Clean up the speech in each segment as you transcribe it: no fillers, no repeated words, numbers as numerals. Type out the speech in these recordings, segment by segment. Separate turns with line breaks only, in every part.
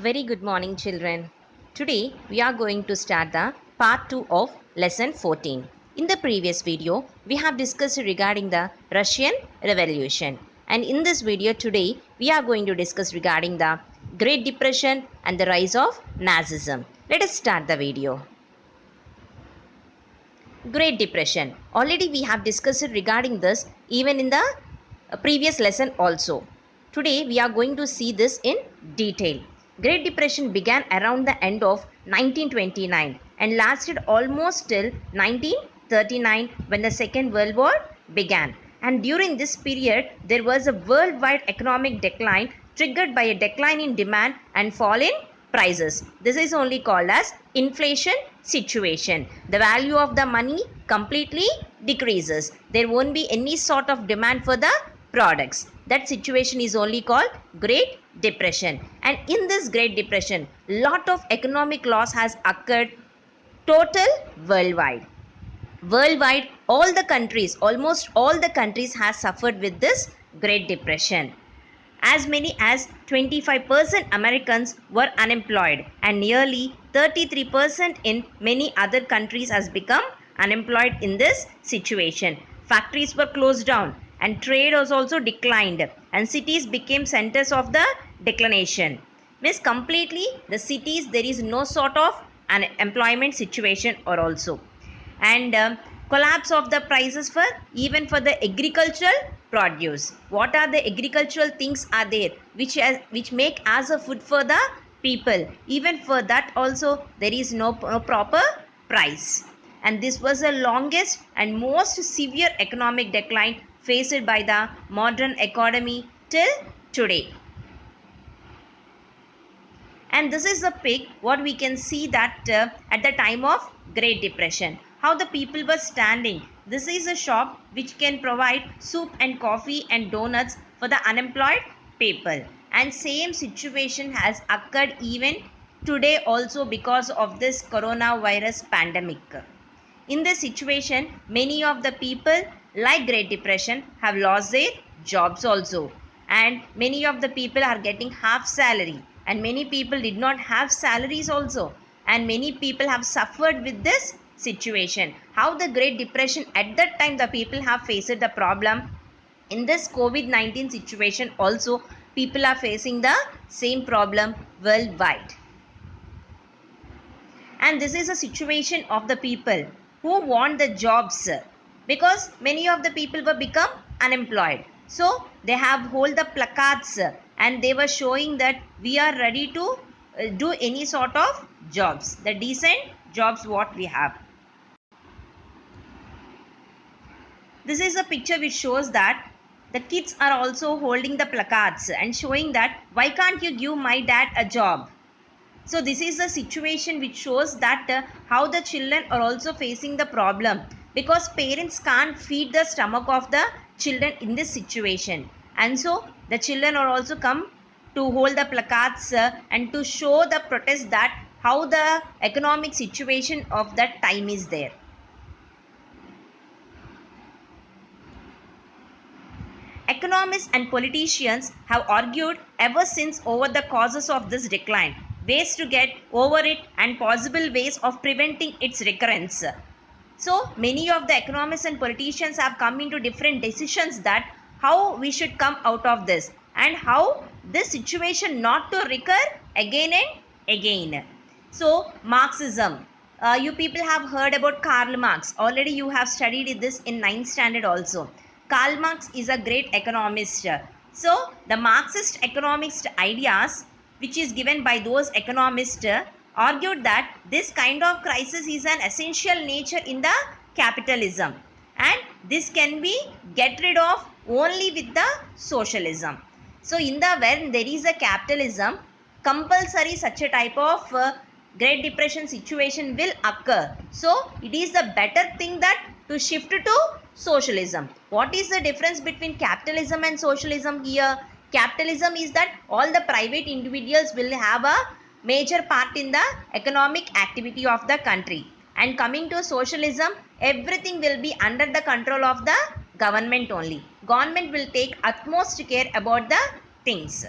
Very good morning, children. Today we are going to start the part 2 of lesson 14. In the previous video, we have discussed regarding the Russian Revolution. And in this video today, we are going to discuss regarding the Great Depression and the rise of Nazism. Let us start the video. Great Depression. Already we have discussed regarding this even in the previous lesson also. Today we are going to see this in detail. Great Depression began around the end of 1929 and lasted almost till 1939 when the Second World War began. And during this period, there was a worldwide economic decline triggered by a decline in demand and fall in prices. This is only called as inflation situation. The value of the money completely decreases. There won't be any sort of demand for the products. That situation is only called Great Depression. And in this Great Depression, lot of economic loss has occurred total worldwide. Worldwide, all the countries, almost all the countries has suffered with this Great Depression. As many as 25% Americans were unemployed and nearly 33% in many other countries has become unemployed in this situation. Factories were closed down and trade was also declined and cities became centers of the declination. Means completely the cities there is no sort of an employment situation or also. And collapse of the prices for even for the agricultural produce. What are the agricultural things are there which make as a food for the people? Even for that also there is no proper price. And this was the longest and most severe economic decline faced by the modern economy till today. And this is the pic what we can see that at the time of Great Depression how the people were standing. This is a shop which can provide soup and coffee and donuts for the unemployed people, and same situation has occurred even today also because of this coronavirus pandemic. In this situation, many of the people like Great Depression have lost their jobs also, and many of the people are getting half salary, and many people did not have salaries also, and many people have suffered with this situation. How the Great Depression at that time the people have faced the problem. In this COVID-19 situation also people are facing the same problem worldwide. And this is a situation of the people who want the jobs because many of the people were become unemployed, so they have hold the placards and they were showing that we are ready to do any sort of jobs, the decent jobs what we have. This is a picture which shows that the kids are also holding the placards and showing that why can't you give my dad a job. So this is a situation which shows that how the children are also facing the problem because parents can't feed the stomach of the children in this situation, and so the children are also come to hold the placards and to show the protest that how the economic situation of that time is there. Economists and politicians have argued ever since over the causes of this decline, ways to get over it, and possible ways of preventing its recurrence. So, many of the economists and politicians have come into different decisions that how we should come out of this and how this situation not to recur again and again. So, Marxism. You people have heard about Karl Marx. Already you have studied this in 9th standard also. Karl Marx is a great economist. So, the Marxist economist ideas which is given by those economists argued that this kind of crisis is an essential nature in the capitalism and this can be get rid of only with the socialism. So, in the when there is a capitalism, compulsory such a type of Great Depression situation will occur. So, it is the better thing that to shift to socialism. What is the difference between capitalism and socialism here? Capitalism is that all the private individuals will have a major part in the economic activity of the country. And coming to socialism, everything will be under the control of the government only. Government will take utmost care about the things.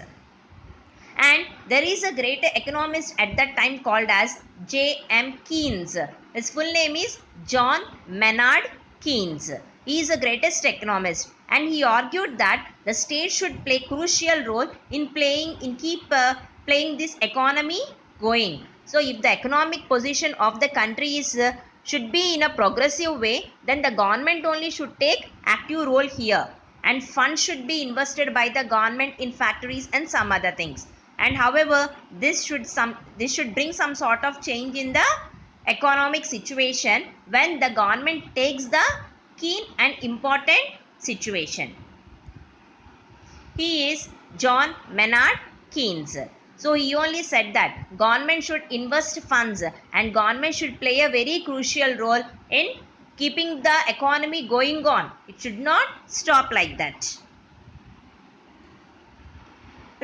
And there is a great economist at that time called as J.M. Keynes. His full name is John Maynard Keynes. He is the greatest economist, and he argued that the state should play crucial role in playing this economy going. So if the economic position of the country is should be in a progressive way, then the government only should take active role here, and funds should be invested by the government in factories and some other things. And however, this should bring some sort of change in the economic situation when the government takes the keen and important situation. He is John Maynard Keynes. So he only said that government should invest funds and government should play a very crucial role in keeping the economy going on. It should not stop like that.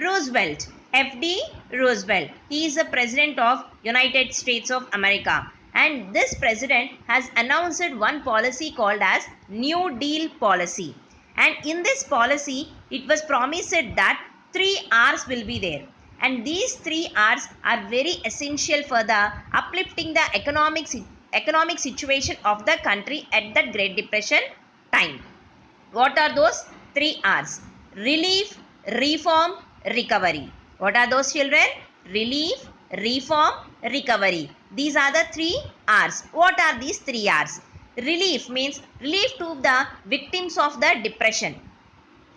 Roosevelt, F.D. Roosevelt. He is the president of United States of America, and this president has announced one policy called as New Deal policy. And in this policy, it was promised that 3 R's will be there. And these 3 R's are very essential for the uplifting the economic situation of the country at that Great Depression time. What are those 3 R's? Relief, reform, recovery. What are those, children? Relief, reform, recovery. These are the 3 R's. What are these 3 R's? Relief means relief to the victims of the depression.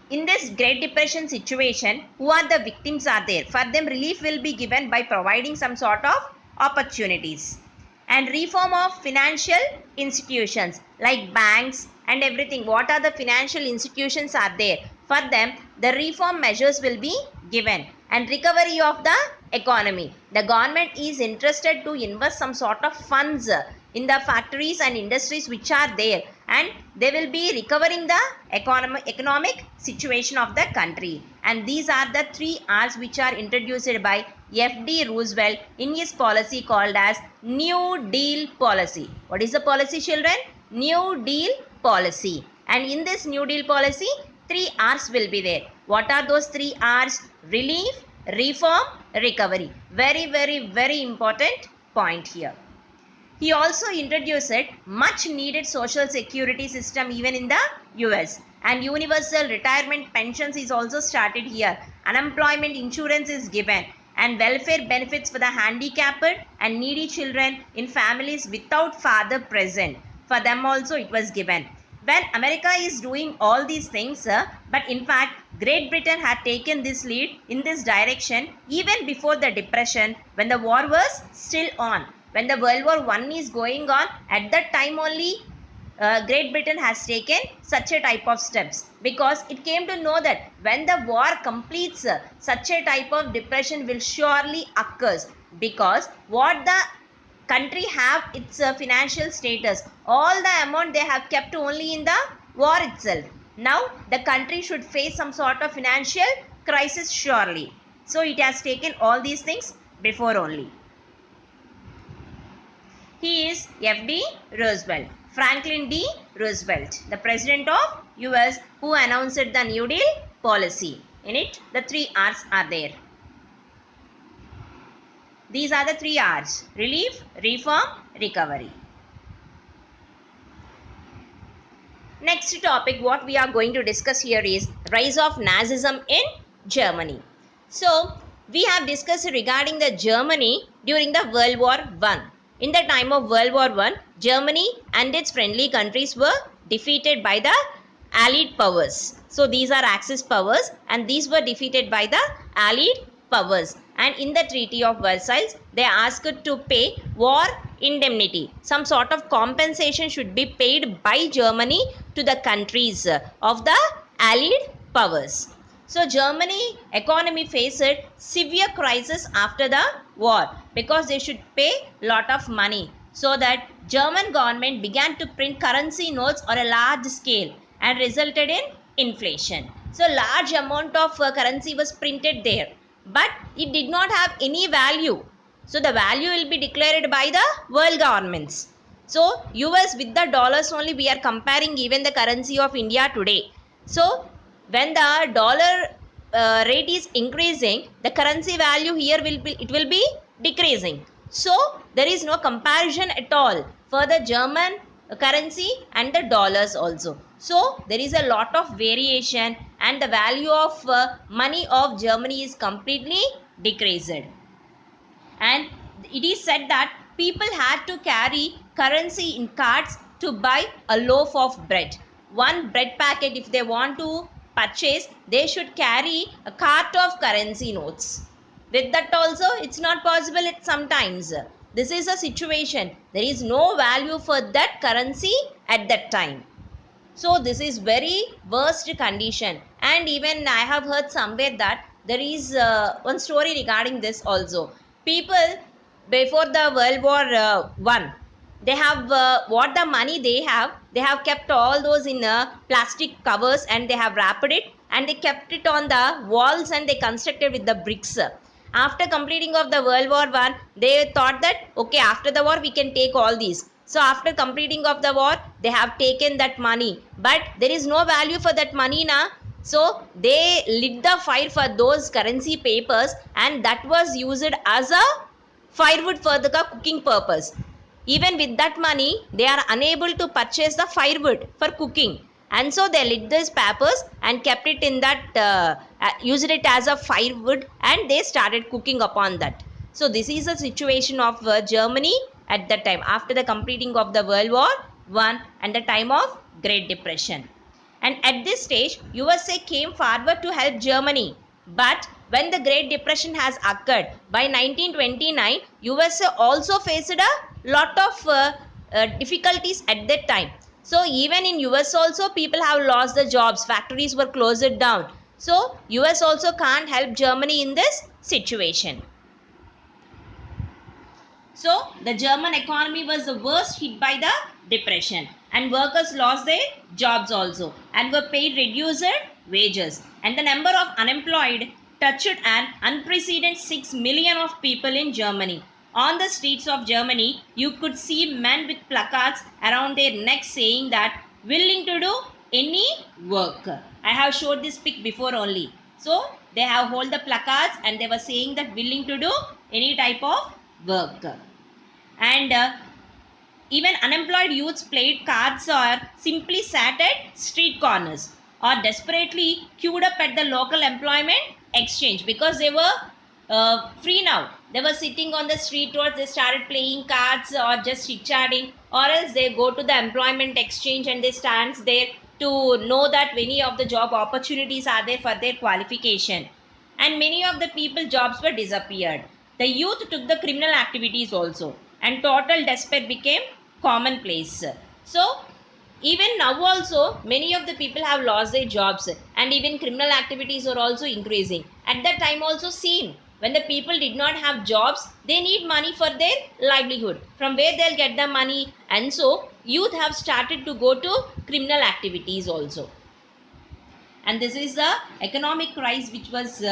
In this Great Depression situation, who are the victims are there? For them, relief will be given by providing some sort of opportunities. And reform of financial institutions like banks and everything. What are the financial institutions are there? For them, the reform measures will be given. And recovery of the economy. The government is interested to invest some sort of funds in the factories and industries which are there, and they will be recovering the economic situation of the country. And these are the 3 R's which are introduced by F.D. Roosevelt in his policy called as New Deal policy. What is the policy, children? New Deal policy. And in this New Deal policy, 3 R's will be there. What are those 3 R's? Relief, reform, recovery. Very, very, very important point here. He also introduced much needed social security system even in the US, and universal retirement pensions is also started here. Unemployment insurance is given, and welfare benefits for the handicapped and needy children in families without father present. For them also it was given. When America is doing all these things, but in fact Great Britain had taken this lead in this direction even before the depression, when the war was still on. When the World War I is going on, at that time only Great Britain has taken such a type of steps, because it came to know that when the war completes, such a type of depression will surely occur, because what the country have its financial status, all the amount they have kept only in the war itself. Now the country should face some sort of financial crisis surely. So it has taken all these things before only. He is F.D. Roosevelt. Franklin D. Roosevelt, the president of US, who announced the New Deal policy. In it, the 3 R's are there. These are the 3 R's: relief, reform, recovery. Next topic what we are going to discuss here is rise of Nazism in Germany. So, we have discussed regarding the Germany during the World War I. In the time of World War I, Germany and its friendly countries were defeated by the Allied powers. So these are Axis powers, and these were defeated by the Allied powers. And in the Treaty of Versailles, they asked to pay war indemnity. Some sort of compensation should be paid by Germany to the countries of the Allied powers. So Germany economy faced severe crisis after the war, because they should pay lot of money. So that German government began to print currency notes on a large scale and resulted in inflation. So large amount of currency was printed there, but it did not have any value. So the value will be declared by the world governments. So US with the dollars only we are comparing even the currency of India today. So when the dollar rate is increasing, the currency value here will be decreasing. So there is no comparison at all for the German currency and the dollars also. So there is a lot of variation, and the value of money of Germany is completely decreased. And it is said that people had to carry currency in carts to buy a loaf of bread. One bread packet, if they want to purchase, they should carry a cart of currency notes. With that also, it's not possible at sometimes. This is a situation. There is no value for that currency at that time. So this is very worst condition. And even I have heard somewhere that there is one story regarding this also. People before the World War One, they have what the money they have kept all those in plastic covers, and they have wrapped it, and they kept it on the walls, and they constructed with the bricks. After completing of the World War One, they thought that okay, after the war we can take all these. So after completing of the war, they have taken that money, but there is no value for that money now. So they lit the fire for those currency papers, and that was used as a firewood for the cooking purpose. Even with that money, they are unable to purchase the firewood for cooking, and so they lit these papers and kept it in that used it as a firewood, and they started cooking upon that. So this is a situation of Germany at that time, after the completing of the World War One and the time of Great Depression. And at this stage, USA came forward to help Germany. But when the Great Depression has occurred by 1929, USA also faced a lot of difficulties at that time. So even in US also, people have lost the jobs, factories were closed down. So US also can't help Germany in this situation. So the German economy was the worst hit by the depression, and workers lost their jobs also and were paid reduced wages, and the number of unemployed touched an unprecedented 6 million of people in Germany. On the streets of Germany, you could see men with placards around their necks saying that willing to do any work. I have showed this pic before only. So they have hold the placards, and they were saying that willing to do any type of work. And even unemployed youths played cards or simply sat at street corners or desperately queued up at the local employment exchange because they were free now. They were sitting on the street roads, they started playing cards or just chit chatting, or else they go to the employment exchange and they stand there to know that many of the job opportunities are there for their qualification. And many of the people jobs were disappeared. The youth took the criminal activities also, and total despair became commonplace. So even now also many of the people have lost their jobs, and even criminal activities are also increasing. At that time also seen, when the people did not have jobs, they need money for their livelihood. From where they'll get the money? And so youth have started to go to criminal activities also. And this is the economic crisis which was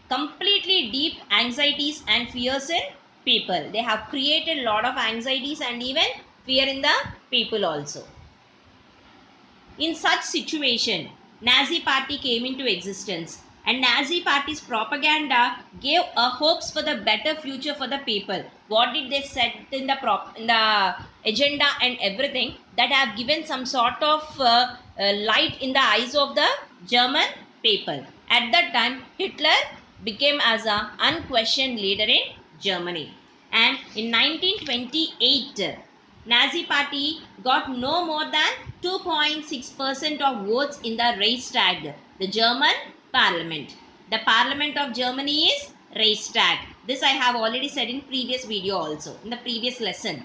completely deep anxieties and fears in people. They have created a lot of anxieties and even fear in the people also. In such situation, Nazi party came into existence, and Nazi party's propaganda gave a hopes for the better future for the people. What did they set in the agenda and everything that have given some sort of light in the eyes of the German people. At that time, Hitler became as a unquestioned leader in Germany, and in 1928 Nazi party got no more than 2.6% of votes in the Reichstag, the German parliament. The parliament of Germany is Reichstag. This I have already said in previous video also, in the previous lesson.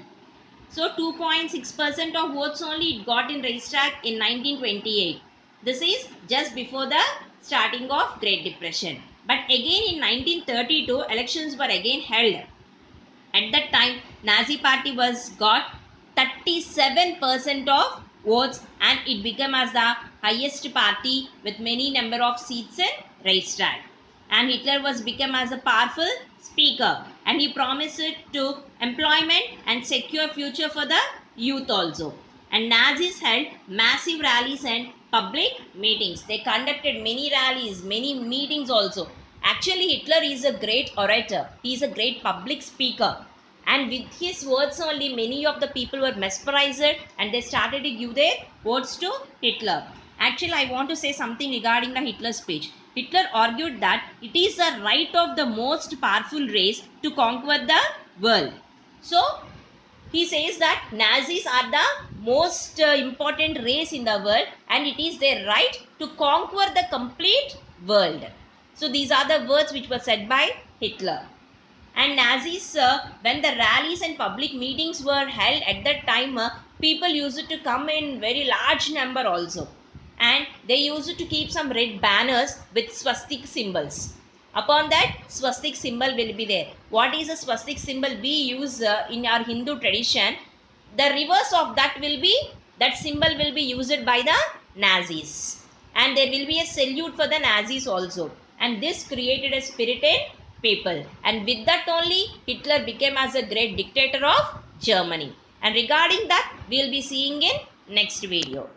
So 2.6% of votes only it got in Reichstag in 1928. This is just before the starting of Great Depression. But again in 1932, elections were again held. At that time, Nazi party was got 37% of votes, and it became as the highest party with many number of seats in Reichstag. And Hitler was become as a powerful speaker, and he promised it to employment and secure future for the youth also. And Nazis held massive rallies and public meetings. They conducted many rallies, many meetings also. Actually, Hitler is a great orator. He is a great public speaker. And with his words only, many of the people were mesmerized and they started to give their votes to Hitler. Actually, I want to say something regarding the Hitler speech. Hitler argued that it is the right of the most powerful race to conquer the world. So, he says that Nazis are the most important race in the world and it is their right to conquer the complete world. So these are the words which were said by Hitler. And Nazis, when the rallies and public meetings were held at that time, people used to come in very large number also. And they used to keep some red banners with swastik symbols. Upon that, swastik symbol will be there. What is a swastik symbol we use in our Hindu tradition? The reverse of that will be, that symbol will be used by the Nazis. And there will be a salute for the Nazis also. And this created a spirit in people. And with that only, Hitler became as a great dictator of Germany. And regarding that, we will be seeing in next video.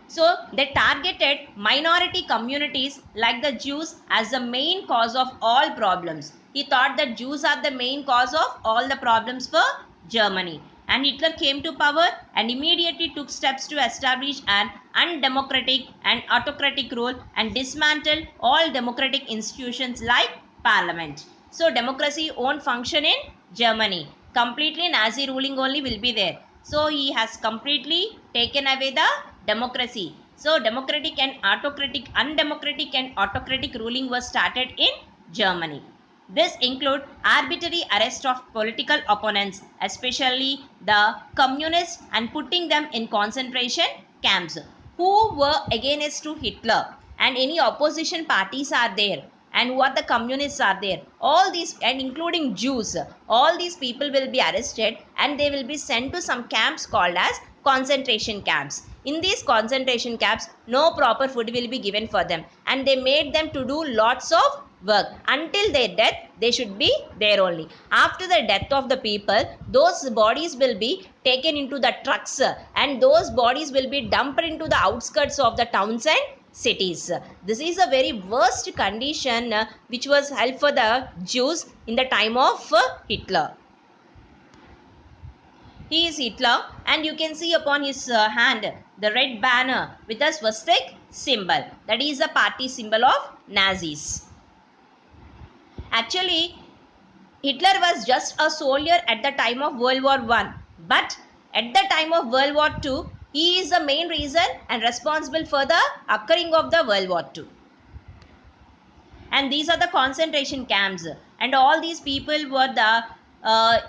So they targeted minority communities like the Jews as the main cause of all problems. He thought that Jews are the main cause of all the problems for Germany. And Hitler came to power and immediately took steps to establish an undemocratic and autocratic rule and dismantle all democratic institutions like parliament. So democracy won't function in Germany. Completely Nazi ruling only will be there. So he has completely taken away the democracy. So democratic and autocratic, undemocratic and autocratic ruling was started in Germany. This include arbitrary arrest of political opponents, especially the communists, and putting them in concentration camps who were against to Hitler. And any opposition parties are there, and what the communists are there, all these, and including Jews, all these people will be arrested and they will be sent to some camps called as concentration camps. In these concentration camps, no proper food will be given for them, and they made them to do lots of work until their death. They should be there only. After the death of the people, those bodies will be taken into the trucks and those bodies will be dumped into the outskirts of the towns and cities. This is a very worst condition which was held for the Jews in the time of Hitler. He is Hitler, and you can see upon his hand the red banner with a swastik symbol. That is the party symbol of Nazis. Actually, Hitler was just a soldier at the time of World War I. But at the time of World War II, he is the main reason and responsible for the occurring of the World War II. And these are the concentration camps. And all these people were the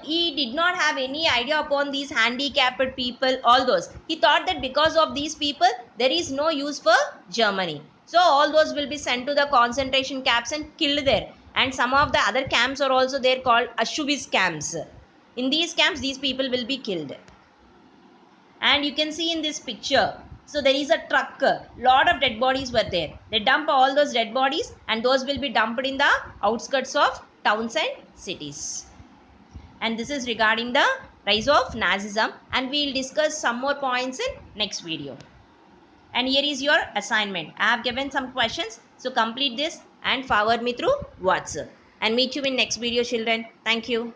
he did not have any idea upon these handicapped people, all those. He thought that because of these people, there is no use for Germany. So all those will be sent to the concentration camps and killed there. And some of the other camps are also there called Auschwitz camps. In these camps, these people will be killed. And you can see in this picture, so there is a truck, lot of dead bodies were there. They dump all those dead bodies and those will be dumped in the outskirts of towns and cities. And this is regarding the rise of Nazism, and we will discuss some more points in next video. And here is your assignment. I have given some questions, so complete this and forward me through WhatsApp. And meet you in next video, children. Thank you.